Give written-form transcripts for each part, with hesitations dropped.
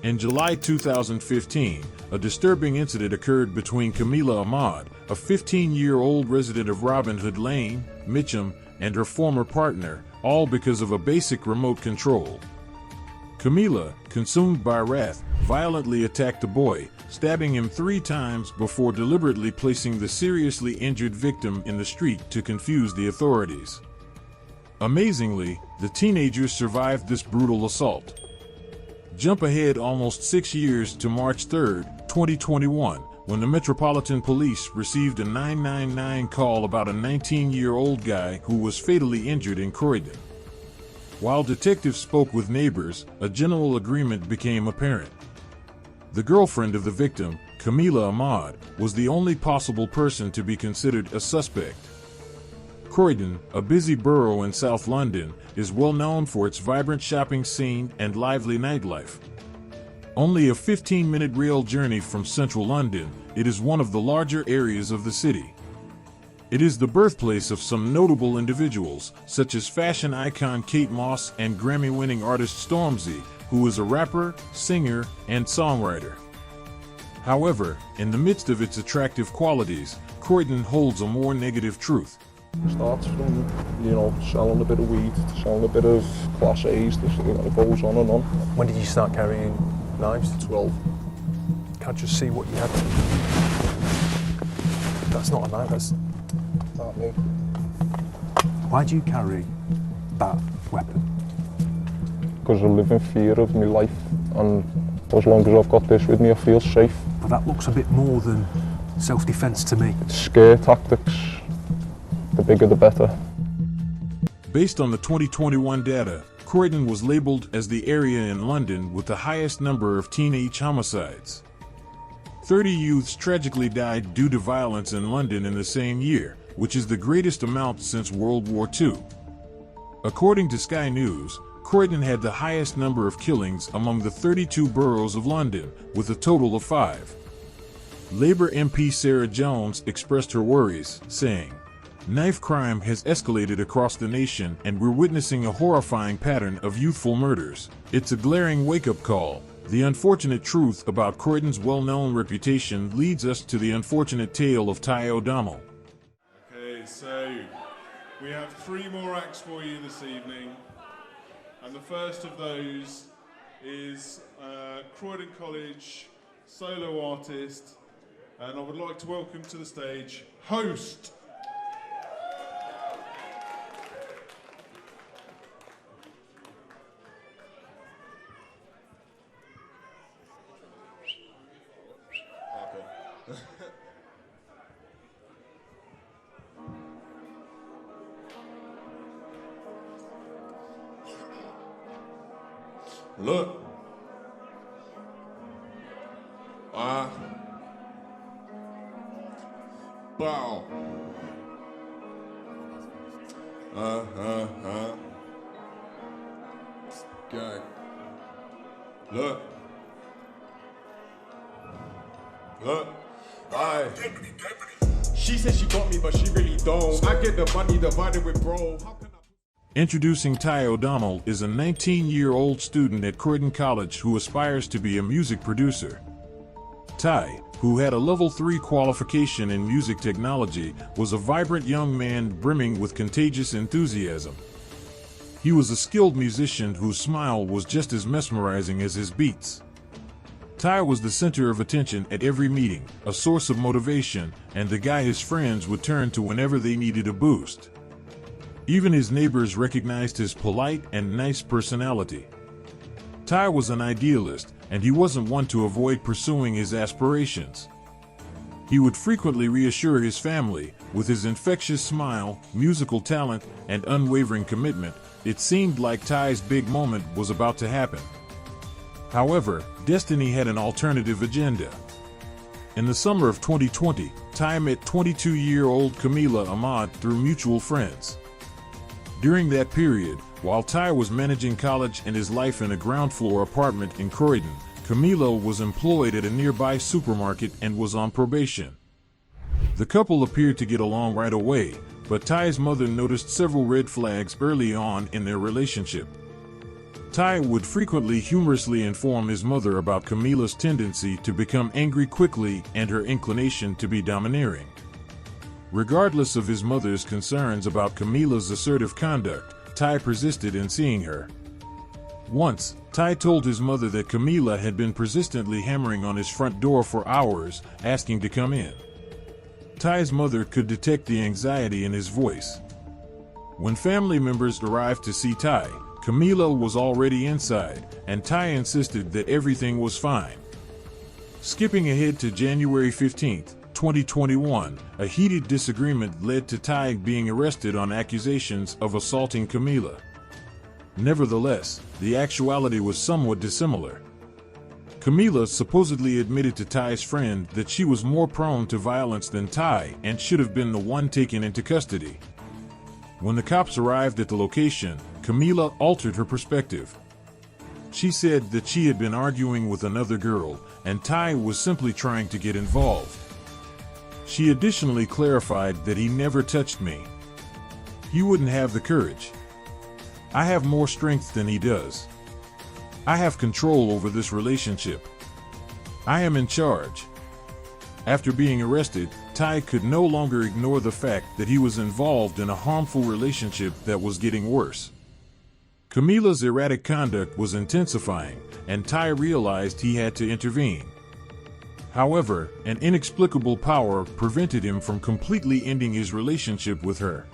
In July 2015, a disturbing incident occurred between Camila Ahmad, a 15-year-old resident of Robin Hood Lane, Mitcham, and her former partner, all because of a basic remote control. Camila, consumed by wrath, violently attacked the boy, stabbing him 3 times before deliberately placing the seriously injured victim in the street to confuse the authorities. Amazingly, the teenagers survived this brutal assault. Jump ahead almost 6 years to March 3, 2021, when the Metropolitan Police received a 999 call about a 19-year-old guy who was fatally injured in Croydon. While detectives spoke with neighbors, a general agreement became apparent. The girlfriend of the victim, Camila Ahmad, was the only possible person to be considered a suspect. Croydon, a busy borough in South London, is well known for its vibrant shopping scene and lively nightlife. Only a 15-minute rail journey from central London, it is one of the larger areas of the city. It is the birthplace of some notable individuals, such as fashion icon Kate Moss and Grammy-winning artist Stormzy, who is a rapper, singer, and songwriter. However, in the midst of its attractive qualities, Croydon holds a more negative truth. Starts from, selling a bit of weed to selling a bit of Class A's, it goes on and on. When did you start carrying knives? 12. Can't just see what you had. That's not a knife, that's... Not me. Why do you carry that weapon? Because I live in fear of my life, and as long as I've got this with me, I feel safe. But that looks a bit more than self-defense to me. It's scare tactics. The bigger the better. Based on the 2021 data, Croydon was labeled as the area in London with the highest number of teenage homicides. 30 youths tragically died due to violence in London in the same year, which is the greatest amount since World War II. According to Sky News, Croydon had the highest number of killings among the 32 boroughs of London, with a total of 5. Labour MP Sarah Jones expressed her worries, saying, "Knife crime has escalated across the nation and we're witnessing a horrifying pattern of youthful murders. It's a glaring wake-up call. The unfortunate truth about Croydon's well-known reputation leads us to the unfortunate tale of Ty O'Donnell." Okay, so we have 3 more acts for you this evening. And the first of those is Croydon College solo artist. And I would like to welcome to the stage, Host. Look, bow. Gang. Look. She says she got me, but she really don't. I get the money divided with bro. How can I... Introducing Ty O'Donnell is a 19-year-old student at Croydon College who aspires to be a music producer. Ty, who had a level 3 qualification in music technology, was a vibrant young man brimming with contagious enthusiasm. He was a skilled musician whose smile was just as mesmerizing as his beats. Ty was the center of attention at every meeting, a source of motivation, and the guy his friends would turn to whenever they needed a boost. Even his neighbors recognized his polite and nice personality. Ty was an idealist, and he wasn't one to avoid pursuing his aspirations. He would frequently reassure his family, with his infectious smile, musical talent, and unwavering commitment. It seemed like Ty's big moment was about to happen. However, destiny had an alternative agenda. In the summer of 2020, Ty met 22-year-old Camila Ahmad through mutual friends. During that period, while Ty was managing college and his life in a ground-floor apartment in Croydon, Camila was employed at a nearby supermarket and was on probation. The couple appeared to get along right away, but Ty's mother noticed several red flags early on in their relationship. Ty would frequently humorously inform his mother about Camila's tendency to become angry quickly and her inclination to be domineering. Regardless of his mother's concerns about Camila's assertive conduct, Ty persisted in seeing her. Once, Ty told his mother that Camila had been persistently hammering on his front door for hours, asking to come in. Ty's mother could detect the anxiety in his voice. When family members arrived to see Ty, Camila was already inside, and Ty insisted that everything was fine. Skipping ahead to January 15, 2021, a heated disagreement led to Ty being arrested on accusations of assaulting Camila. Nevertheless, the actuality was somewhat dissimilar. Camila supposedly admitted to Ty's friend that she was more prone to violence than Ty and should have been the one taken into custody. When the cops arrived at the location, Camila altered her perspective. She said that she had been arguing with another girl, and Ty was simply trying to get involved. She additionally clarified that he never touched me. He wouldn't have the courage. I have more strength than he does. I have control over this relationship. I am in charge. After being arrested, Ty could no longer ignore the fact that he was involved in a harmful relationship that was getting worse. Camila's erratic conduct was intensifying, and Ty realized he had to intervene. However, an inexplicable power prevented him from completely ending his relationship with her.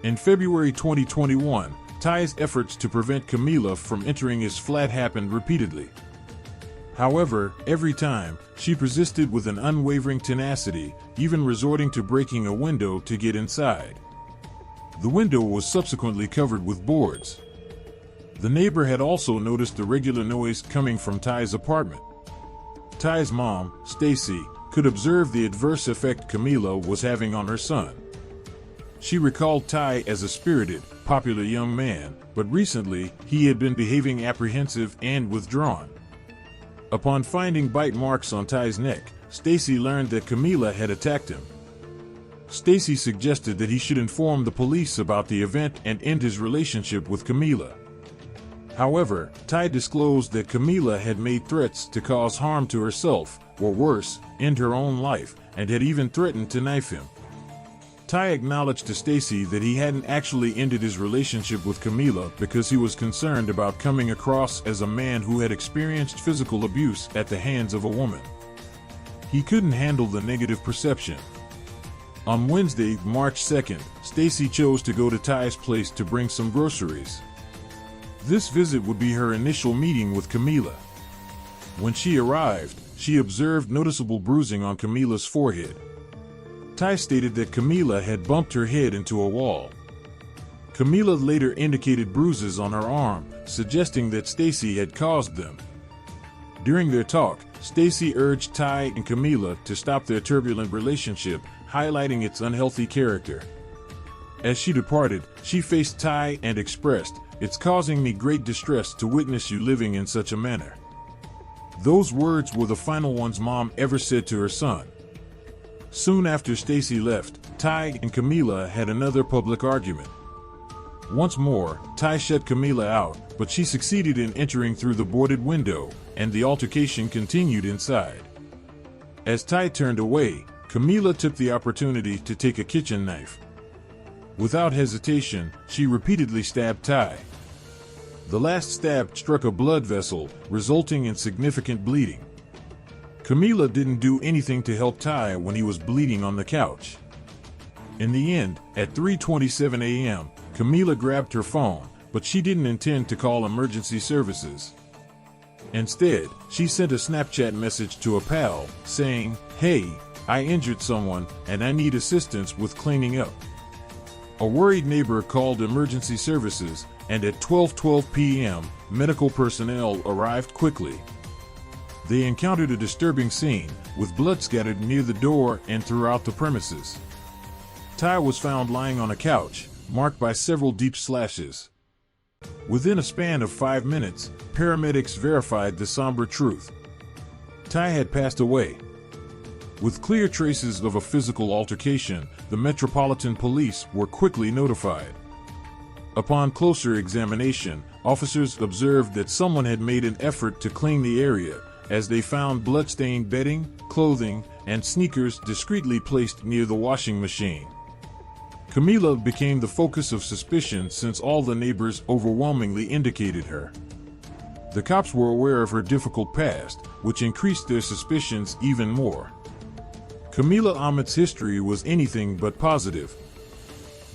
In February 2021, Ty's efforts to prevent Camila from entering his flat happened repeatedly. However, every time, she persisted with an unwavering tenacity, even resorting to breaking a window to get inside. The window was subsequently covered with boards. The neighbor had also noticed the regular noise coming from Ty's apartment. Ty's mom, Stacy, could observe the adverse effect Camila was having on her son. She recalled Ty as a spirited, popular young man, but recently he had been behaving apprehensive and withdrawn. Upon finding bite marks on Ty's neck, Stacy learned that Camila had attacked him. Stacy suggested that he should inform the police about the event and end his relationship with Camila. However, Ty disclosed that Camila had made threats to cause harm to herself, or worse, end her own life, and had even threatened to knife him. Ty acknowledged to Stacy that he hadn't actually ended his relationship with Camila because he was concerned about coming across as a man who had experienced physical abuse at the hands of a woman. He couldn't handle the negative perception. On Wednesday, March 2nd, Stacy chose to go to Ty's place to bring some groceries. This visit would be her initial meeting with Camila. When she arrived, she observed noticeable bruising on Camila's forehead. Ty stated that Camila had bumped her head into a wall. Camila later indicated bruises on her arm, suggesting that Stacy had caused them. During their talk, Stacy urged Ty and Camila to stop their turbulent relationship, highlighting its unhealthy character. As she departed, she faced Ty and expressed, "It's causing me great distress to witness you living in such a manner." Those words were the final ones Mom ever said to her son. Soon after Stacy left, Ty and Camila had another public argument. Once more, Ty shut Camila out, but she succeeded in entering through the boarded window, and the altercation continued inside. As Ty turned away, Camila took the opportunity to take a kitchen knife. Without hesitation, she repeatedly stabbed Ty. The last stab struck a blood vessel, resulting in significant bleeding. Camila didn't do anything to help Ty when he was bleeding on the couch. In the end, at 3:27 a.m., Camila grabbed her phone, but she didn't intend to call emergency services. Instead, she sent a Snapchat message to a pal, saying, "Hey, I injured someone, and I need assistance with cleaning up." A worried neighbor called emergency services, and at 12:12 p.m., medical personnel arrived quickly. They encountered a disturbing scene, with blood scattered near the door and throughout the premises. Ty was found lying on a couch, marked by several deep slashes. Within a span of 5 minutes, paramedics verified the somber truth. Ty had passed away. With clear traces of a physical altercation, the Metropolitan Police were quickly notified. Upon closer examination, officers observed that someone had made an effort to clean the area, as they found blood-stained bedding, clothing, and sneakers discreetly placed near the washing machine. Camila became the focus of suspicion since all the neighbors overwhelmingly indicated her. The cops were aware of her difficult past, which increased their suspicions even more. Camila Ahmad's history was anything but positive.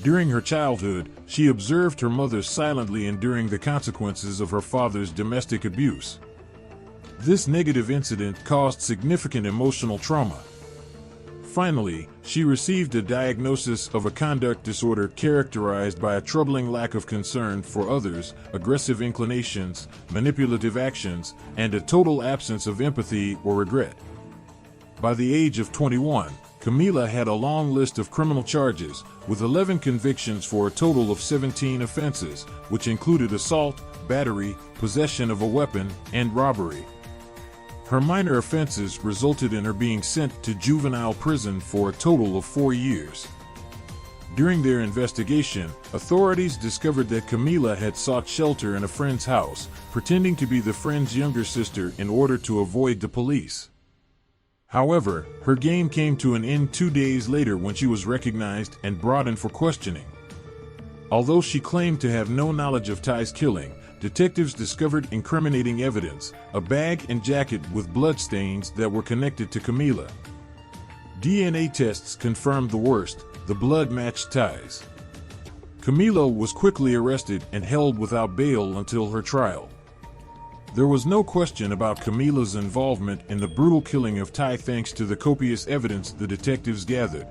During her childhood, she observed her mother silently enduring the consequences of her father's domestic abuse. This negative incident caused significant emotional trauma. Finally, she received a diagnosis of a conduct disorder characterized by a troubling lack of concern for others, aggressive inclinations, manipulative actions, and a total absence of empathy or regret. By the age of 21, Camila had a long list of criminal charges, with 11 convictions for a total of 17 offenses, which included assault, battery, possession of a weapon, and robbery. Her minor offenses resulted in her being sent to juvenile prison for a total of 4 years. During their investigation, authorities discovered that Camila had sought shelter in a friend's house, pretending to be the friend's younger sister in order to avoid the police. However, her game came to an end 2 days later when she was recognized and brought in for questioning. Although she claimed to have no knowledge of Ty's killing, detectives discovered incriminating evidence, a bag and jacket with bloodstains that were connected to Camila. DNA tests confirmed the worst: the blood matched Ty's. Camila was quickly arrested and held without bail until her trial. There was no question about Camila's involvement in the brutal killing of Ty thanks to the copious evidence the detectives gathered.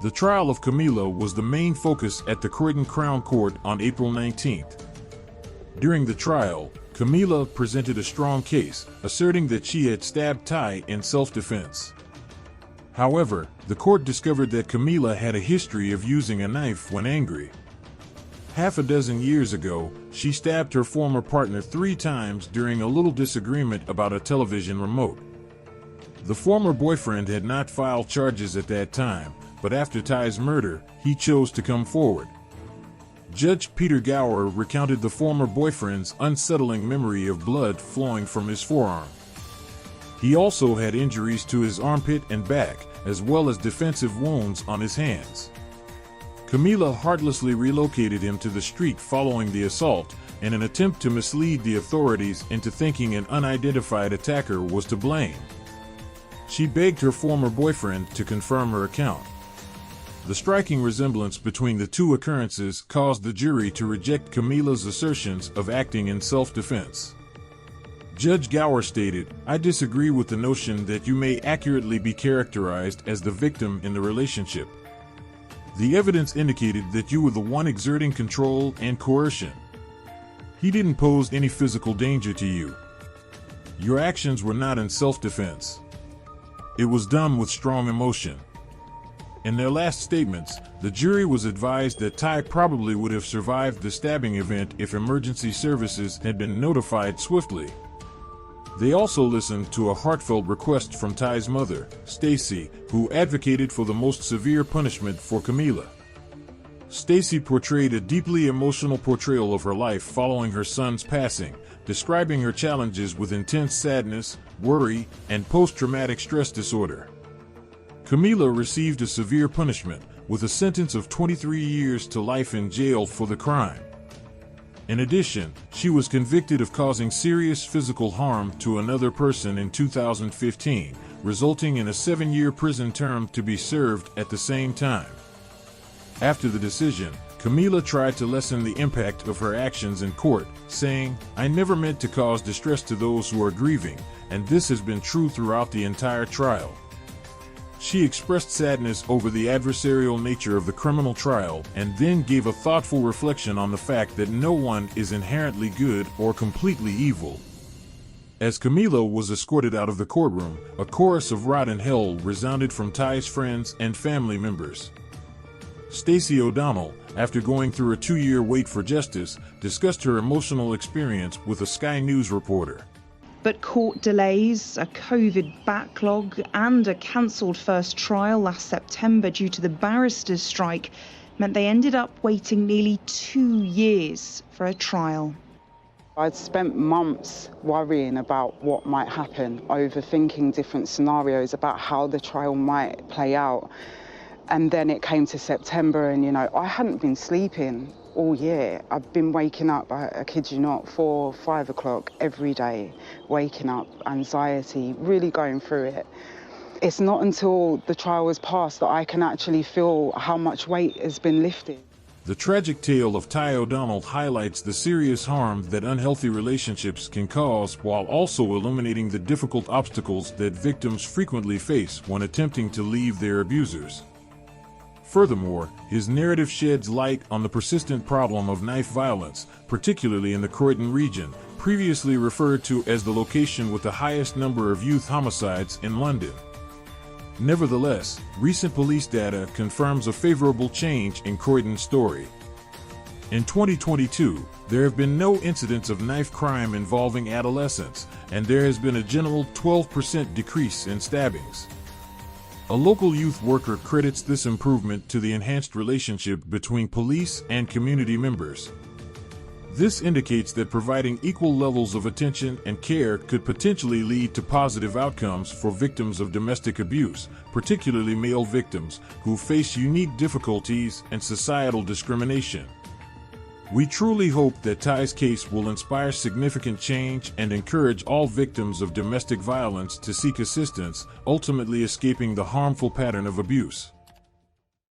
The trial of Camila was the main focus at the Croydon Crown Court on April 19th. During the trial, Camila presented a strong case, asserting that she had stabbed Ty in self-defense. However, the court discovered that Camila had a history of using a knife when angry. Half a dozen years ago, she stabbed her former partner 3 times during a little disagreement about a television remote. The former boyfriend had not filed charges at that time, but after Ty's murder, he chose to come forward. Judge Peter Gower recounted the former boyfriend's unsettling memory of blood flowing from his forearm. He also had injuries to his armpit and back, as well as defensive wounds on his hands. Camila heartlessly relocated him to the street following the assault, in an attempt to mislead the authorities into thinking an unidentified attacker was to blame. She begged her former boyfriend to confirm her account. The striking resemblance between the two occurrences caused the jury to reject Camila's assertions of acting in self-defense. Judge Gower stated, "I disagree with the notion that you may accurately be characterized as the victim in the relationship. The evidence indicated that you were the one exerting control and coercion. He didn't pose any physical danger to you. Your actions were not in self-defense. It was done with strong emotion." In their last statements, the jury was advised that Ty probably would have survived the stabbing event if emergency services had been notified swiftly. They also listened to a heartfelt request from Ty's mother, Stacy, who advocated for the most severe punishment for Camila. Stacy portrayed a deeply emotional portrayal of her life following her son's passing, describing her challenges with intense sadness, worry, and post-traumatic stress disorder. Camila received a severe punishment, with a sentence of 23 years to life in jail for the crime. In addition, she was convicted of causing serious physical harm to another person in 2015, resulting in a 7-year prison term to be served at the same time. After the decision, Camila tried to lessen the impact of her actions in court, saying, "I never meant to cause distress to those who are grieving, and this has been true throughout the entire trial." She expressed sadness over the adversarial nature of the criminal trial and then gave a thoughtful reflection on the fact that no one is inherently good or completely evil. As Camila was escorted out of the courtroom, a chorus of "Rot in Hell" resounded from Ty's friends and family members. Stacey O'Donnell, after going through a 2-year wait for justice, discussed her emotional experience with a Sky News reporter. But court delays, a COVID backlog, and a cancelled first trial last September due to the barristers' strike meant they ended up waiting nearly 2 years for a trial. I'd spent months worrying about what might happen, overthinking different scenarios about how the trial might play out. And then it came to September and, I hadn't been sleeping all year. I've been waking up, I kid you not, 4, 5 o'clock every day, waking up, anxiety, really going through it. It's not until the trial has passed that I can actually feel how much weight has been lifted. The tragic tale of Ty O'Donnell highlights the serious harm that unhealthy relationships can cause, while also illuminating the difficult obstacles that victims frequently face when attempting to leave their abusers. Furthermore, his narrative sheds light on the persistent problem of knife violence, particularly in the Croydon region, previously referred to as the location with the highest number of youth homicides in London. Nevertheless, recent police data confirms a favorable change in Croydon's story. In 2022, there have been no incidents of knife crime involving adolescents, and there has been a general 12% decrease in stabbings. A local youth worker credits this improvement to the enhanced relationship between police and community members. This indicates that providing equal levels of attention and care could potentially lead to positive outcomes for victims of domestic abuse, particularly male victims, who face unique difficulties and societal discrimination. We truly hope that Ty's case will inspire significant change and encourage all victims of domestic violence to seek assistance, ultimately escaping the harmful pattern of abuse.